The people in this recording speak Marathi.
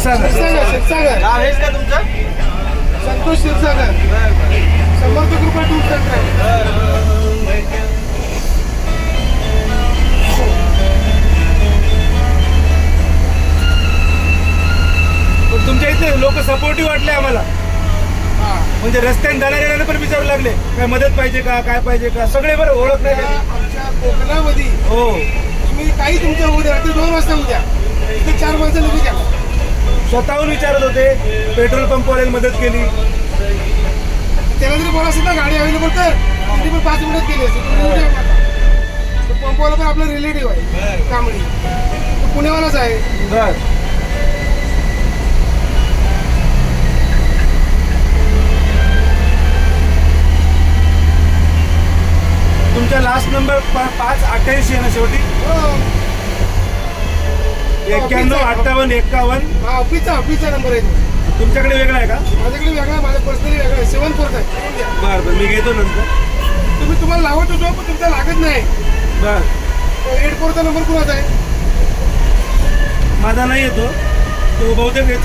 क्षीरसागर नाव हेच का तुमचं? संतोष क्षीरसागर समर्थ कृपा टूर सेंटर आहे. पण तुमच्या इथे लोक सपोर्टिव्ह वाटले आम्हाला. म्हणजे रस्त्याने जाणाऱ्यांना पण विचारू लागले काय मदत पाहिजे का, काय पाहिजे का, सगळे बरं ओळख नाही. आमच्या कोकणामध्ये हो, तुम्ही काही तुमच्या उद्या रात्री 2 वाजता उद्या इथे 4 माणसं लगेच या. स्वतःहून विचारत होते. पेट्रोल पंपवाल्याला मदत केली. त्याला जरी बोला असेल ना गाडी अवेलेबल कर, तिथे पण 5 मिनिटात केली असते. पंपवाला पण आपला रिलेटिव्ह आहे कांबळी, तो पुण्यावालाच आहे. बर, तुमचा लास्ट नंबर 588 आहे ना शेवटी? हो. 915851. हा ऑफिसचा नंबर आहे तो. तुमच्याकडे वेगळा आहे का? माझ्याकडे वेगळा, माझा पर्सनली वेगळा आहे. 7 आहे. बरं बरं, मी घेतो नंतर. तुम्हाला लावत होतो पण तुमचा लागत नाही. बर, 8 नंबर कुणाचा आहे? माझा नाही येतो तो बहुतेक